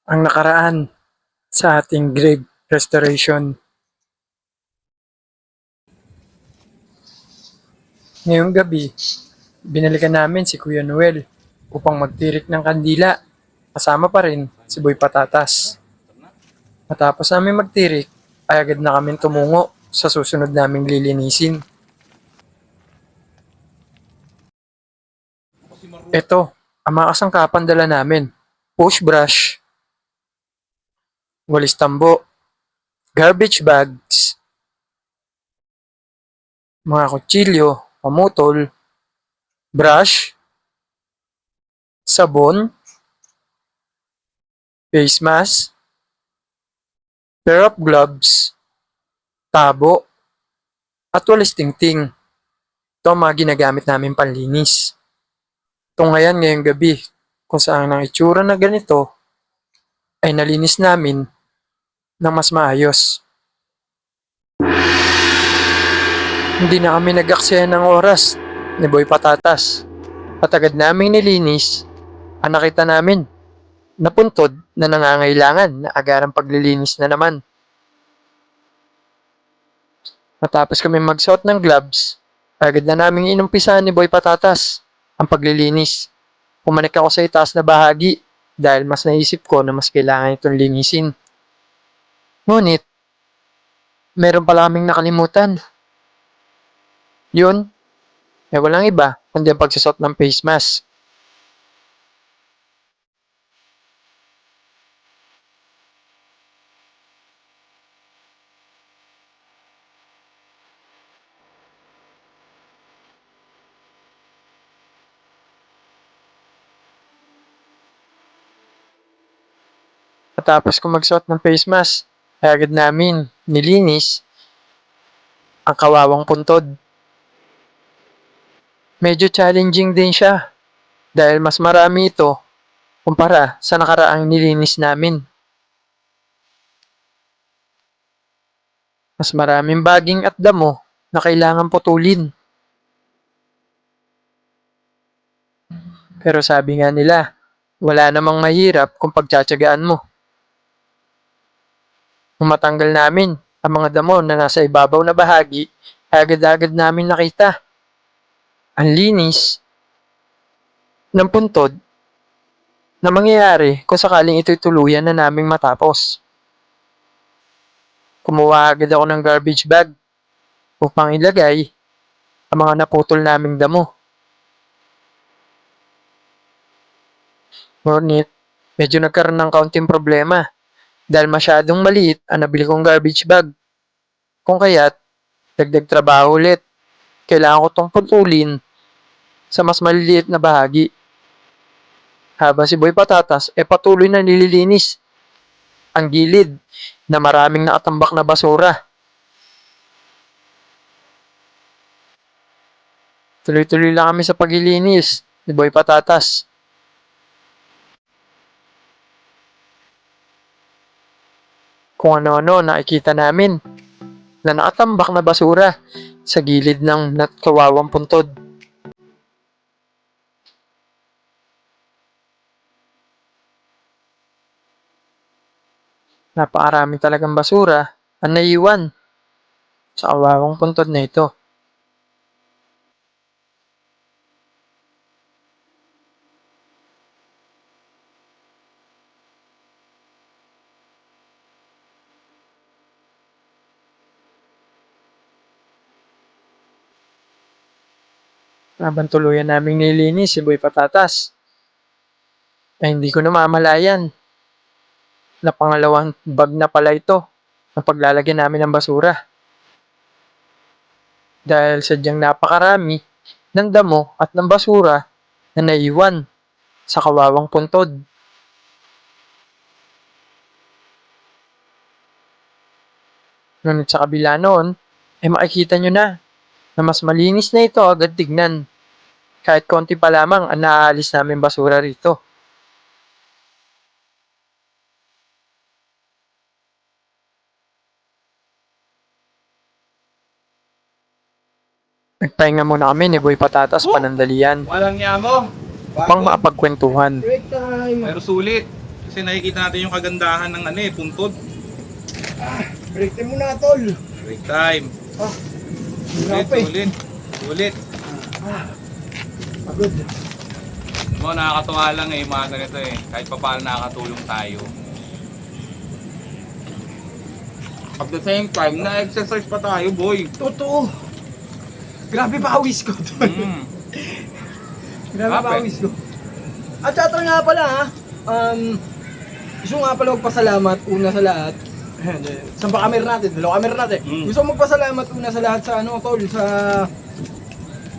ang nakaraan sa ating grave restoration. Ngayong gabi, binalikan namin si Kuya Noel upang magtirik ng kandila. Kasama pa rin si Boy Patatas. Matapos namin magtirik, ay agad na kami tumungo sa susunod naming lilinisin. Ito, ang mga kasangkapan dala namin. Push brush, walis tambo, garbage bags, mga kutsilyo, pamutol, brush, sabon, face mask, pair of gloves, tabo, at walis tingting. Ito ang mga ginagamit namin panlinis. Tunghayan ngayong gabi kung saan ang itsura na ganito ay nalinis namin ng mas maayos. Hindi na kami nag-aksaya ng oras ni Boy Patatas at agad naming nilinis ang nakita namin na puntod na nangangailangan na agarang paglilinis na naman. Matapos kami magsuot ng gloves, agad na naming inumpisahan ni Boy Patatas ang paglilinis. Pumanik ako sa itaas na bahagi dahil mas naisip ko na mas kailangan itong linisin. Ngunit, meron pala kaming nakalimutan. Yun, walang iba kundi ang pagsusot ng face mask. Matapos ko magsuot ng face mask, ay agad namin nilinis ang kawawang puntod. Medyo challenging din siya dahil mas marami ito kumpara sa nakaraang nilinis namin. Mas maraming baging at damo na kailangan putulin. Pero sabi nga nila, wala namang mahirap kung pagtsatsagaan mo. Nung matanggal namin ang mga damo na nasa ibabaw na bahagi, agad-agad namin nakita ang linis ng puntod na mangyayari kung sakaling ito'y tuluyan na naming matapos. Kumuha agad ako ng garbage bag upang ilagay ang mga naputol naming damo. Ngunit, medyo nagkaroon ng kaunting problema dahil masyadong maliit ang nabili kong garbage bag. Kung kaya't, dagdag trabaho ulit. Kailangan ko itong putulin sa mas maliliit na bahagi. Habang si Boy Patatas patuloy na nililinis ang gilid na maraming nakatambak na basura. Tuloy-tuloy lang kami sa paglilinis ni Boy Patatas. Kung ano-ano nakikita namin na nakatambak na basura sa gilid ng kawawang puntod. Napakarami talagang basura ang naiwan sa kawawang puntod na ito. Habang tuluyan naming nilinis si Boy Patatas, ay hindi ko namamalayan na pangalawang bag na pala ito na paglalagyan namin ng basura. Dahil sadyang napakarami ng damo at ng basura na naiwan sa kawawang puntod. Ngunit sa kabila noon, makikita nyo na mas malinis na ito agad tignan. Kahit konti pa lamang ang naaalis namin basura rito. Nagpahinga muna kami ni Boy Patatas panandalian Walang niya mo. upang makapagkwentuhan. Pero sulit. Kasi nakikita natin yung kagandahan ng ano eh, puntod. Break time muna, tol. Break time. Ulit, Grabe. ulit, ulit. Pagod. Mo, nakakatuwa lang eh, yung mga ganito eh. Kahit pa paano nakakatulong tayo. At the same time, na-exercise pa tayo, boy. Totoo. Grabe pawis ko, tol. Grabe Grabe. pawis ko. At saka tol nga pala ha. Gusto nga pala magpasalamat una sa lahat. Saan ba camera natin? Dalawa camera natin. Gusto ko magpasalamat una sa lahat sa ano, tol, sa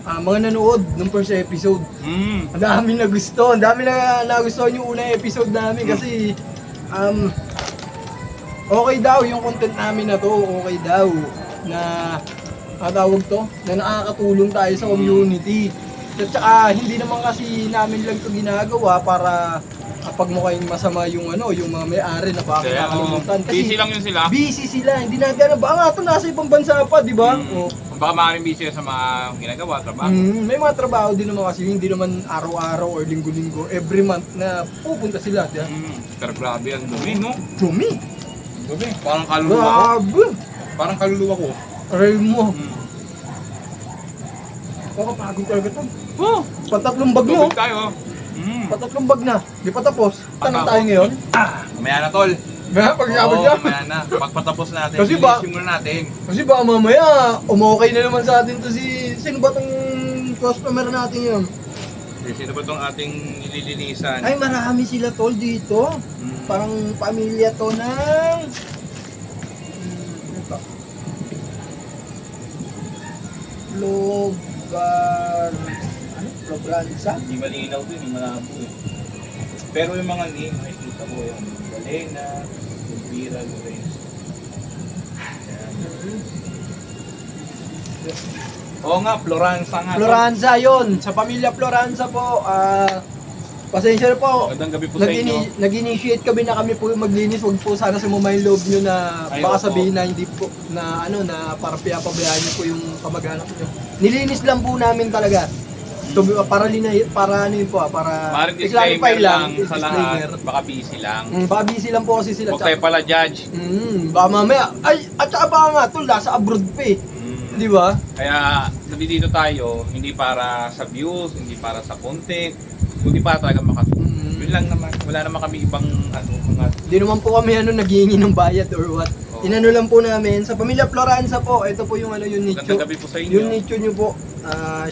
mga nanood ng first episode. Ang dami na gusto. Ang dami na nagustuhan yung unang episode namin kasi okay daw yung content namin na to. Okay daw na tawag to, na nakakatulong tayo sa community. At saka hindi naman kasi namin lang to ginagawa para kapag mukhang masama yung ano, yung mga may-ari na baka nakakalimutan. Kasi busy lang yun sila. busy sila. Hindi natin alam. Baka nga ito nasa ibang bansa pa, di ba? Oh. Baka maraming busy sa mga ginagawa, trabaho. May mga trabaho din naman kasi hindi naman araw-araw or linggo-linggo, every month na pupunta sila. Diba? Pero grabe ang dumi, no? Dumi. Dumi. Parang kaluluwa ko. Grabe. Parang kaluluwa ko. Aray mo. Kakapagod talaga ito. Oh! Patatlong bag no? Tubig tayo. Patatlong bag na. Di pa tapos. Tanong tayo ngayon. Mamaya na, tol. Pag-sabag Oo, niya. mamaya na. Pagpatapos natin, Kasi ba- linisin muna natin. Kasi baka mamaya, umokay na naman sa atin to si... Sino ba tong customer natin yun? Sino ba itong ating nililinisan? Ay, marami sila tol dito. Parang pamilya to ng... Ano ba? Lugar... Ano? Logranza? Hindi malinaw din, hindi malabo eh. Pero yung mga name, nakikita ko yung Galena, Lumpira, Lorenzo. Oo nga, Floranza nga. Floranza yon. Sa pamilya Floranza po, pasensya na po. Magandang gabi po sa inyo. Nag-initiate kami na kami po maglinis. Huwag po sana sumama yung loob nyo na Ay, baka opo. sabihin na hindi po na ano na para piyapabayaan nyo po yung kamag-anak nyo. Nilinis lang po namin talaga. So, para ano yun po para Maring i-clarify disclaimer lang sa disclaimer. lahat, baka busy lang. Baka busy lang po kasi sila. Huwag kayo pala judge. Baka mamaya, ay, at saka baka nga tol, nasa abroad pa eh. Di ba? Kaya nandito tayo, hindi para sa views, hindi para sa content, kundi para talaga makatulong. Yun lang naman. Wala naman kami ibang mga... Di naman po kami naghihingi ng bayad or what. Oo. Inano lang po namin sa pamilya Floranza po. Ito po yung yung nicho. Magandang gabi po sa inyo. Yung nicho nyo po.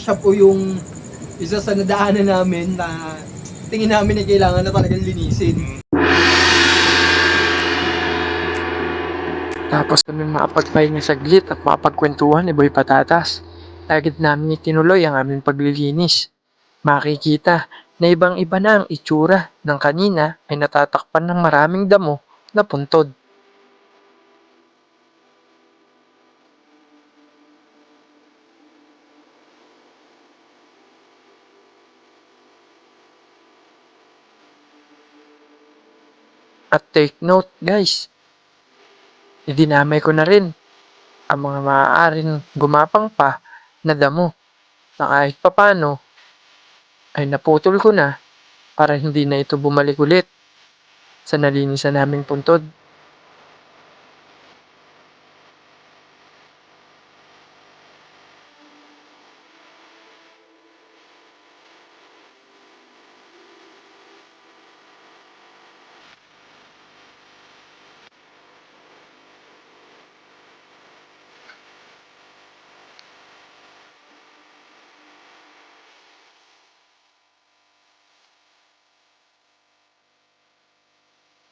Siya po yung isa sa nadaanan namin na tingin namin na kailangan na talagang linisin. Tapos kami makapagpahinga saglit at makapagkwentuhan ni Boy Patatas. Agad namin itinuloy ang aming paglilinis. Makikita na ibang-iba na ang itsura ng kanina ay natatakpan ng maraming damo na puntod. At take note guys, idinamay ko na rin ang mga maaaring gumapang pa na damo na kahit papano ay naputol ko na para hindi na ito bumalik ulit sa nalinisan naming puntod.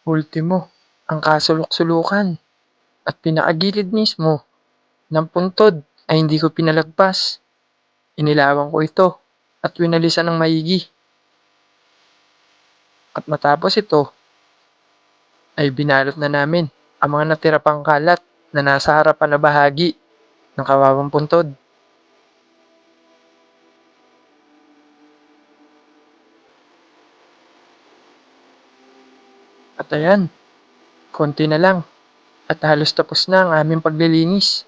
Ultimo, ang kasulok-sulukan at pinakagilid mismo ng puntod ay hindi ko pinalagpas. Inilawan ko ito at winalisan ng maigi. At matapos ito, ay binalot na namin ang mga natira pang kalat na nasa harapan na bahagi ng kawawang puntod. At ayan, konti na lang at halos tapos na ang aming paglilinis.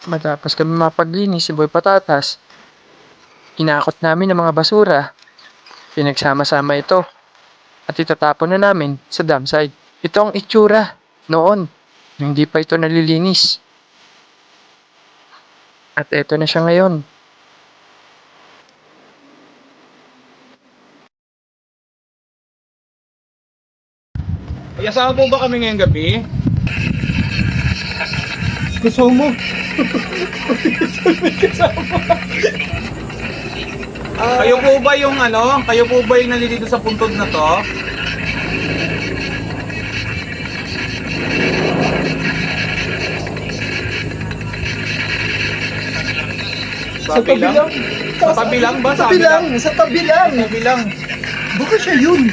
Matapos kami mapaglinis si Boy Patatas, inakot namin ang mga basura. Pinagsama-sama ito at itatapon na namin sa dam side. Ito ang itsura noon, nung hindi pa ito nalilinis. At eto na siya ngayon. Kasama po ba kami ngayong gabi? Gusto mo? Kayo po ba yung ano? Kayo po ba yung nandito sa puntod na to? Sa tabi lang. Sa tabi lang ba? Sa tabi lang. Sa tabi lang. Tabi lang. Baka siya yun.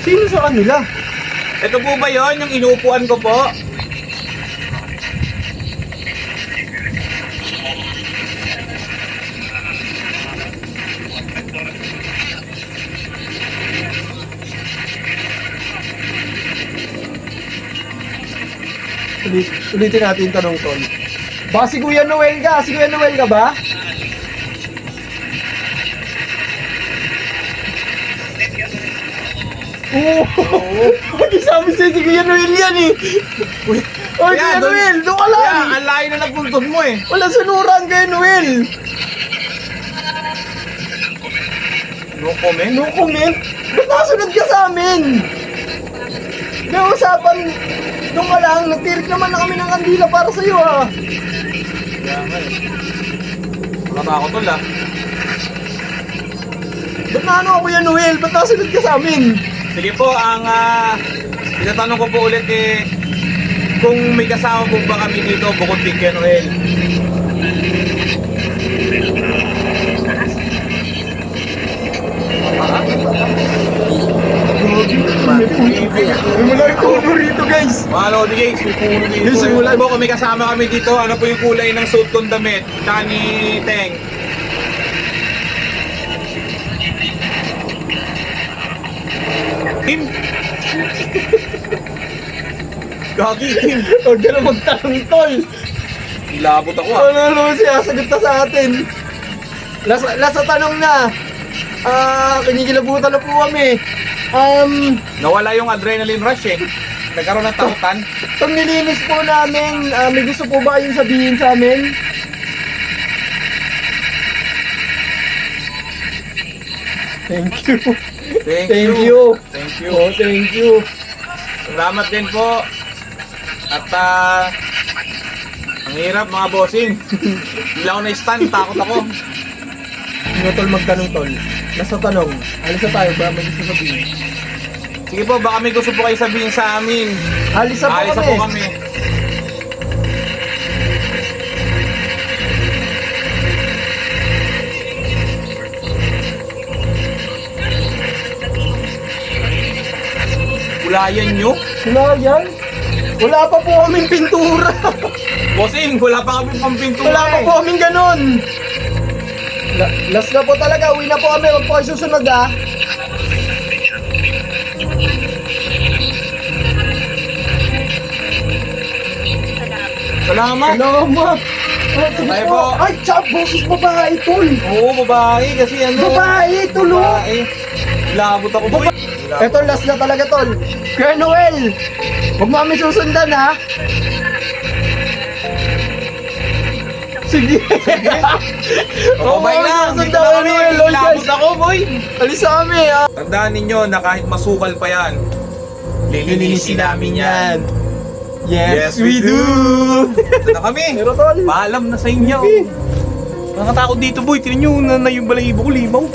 Sino sa kanila? Ito po ba yon yung inuupuan ko po? Ulitin natin yung tanong, Tol. Baka si Kuya Noel ka? Si Kuya Noel ka ba? Oo. Pag-isabi sa'yo si Kuya Noel yan eh. Oy, Kuya Noel, doon ka lang. Kaya, ang layo na ng puntod mo eh. Wala sunuran, Kuya Noel. No comment? No comment? Ba't nakasunod ka sa amin? May usapan, doon ka lang. Nagtirik naman na kami ng kandila para sa'yo ah. Kaya nga eh. Nakatakot tol ah. Ba't na ano, Kuya Noel? Ba't nakasunod ka sa amin? Sige po, ang tinatanong ko po ulit eh, kung may kasama po ba kami dito bukod kay Kuya Noel? May malaki puno rito, guys. Mga Lodi Gates, may puno dito. Yes, eh. wala. Po, kung may kasama kami dito, ano po yung kulay ng suit kong damit? Tsaka ni Teng. Kim? Gagi, Kim. Huwag ka na magtanong, Tol. Labot ako ah. Ano naman siya, sagot na sa atin. Last na tanong na. Kinikilabutan na po kami. Nawala yung adrenaline rush eh. Nagkaroon ng takutan. Pag nilinis po namin, may gusto po ba kayong sabihin sa amin? Thank you. Thank Thank you. you. Thank you. Oh, thank you. Salamat din po. At ang hirap mga bossing. Hindi ako na-stand, takot ako. Ano, Tol, magtanong, Tol? Last na tanong. Alis na tayo ba? May gusto sabihin. Sige po, baka may gusto po kayo sabihin sa amin. Alis na po Alis na kami. po kami. Ulayan nyo? Wala yan. Wala pa po kaming pintura. Bossing, wala pa kami pang pintura Wala pa eh. po kaming ganun. Last na po talaga. Uwi na po kami. Huwag po kayo susunod ah. Salamat. Salamat. Tayo po. Ay, tsaka boses babae, Tol. Oo, babae kasi ano. Babae, tulo. Babae. Labot ako boy. Eto, last na talaga, Tol. Kuya Noel, huwag mo kami susundan, ha? Sige. Oh, bye na. Dito na kami. Labot ako boy. Alis na kami, ha? Tandaan ninyo na kahit masukal pa yan, lilinisin namin yan. Yes, we do. Ito na kami. Pero, Tol, Paalam na sa inyo. Nakakatakot dito boy. Tingnan nyo na yung balahibo ko limaw.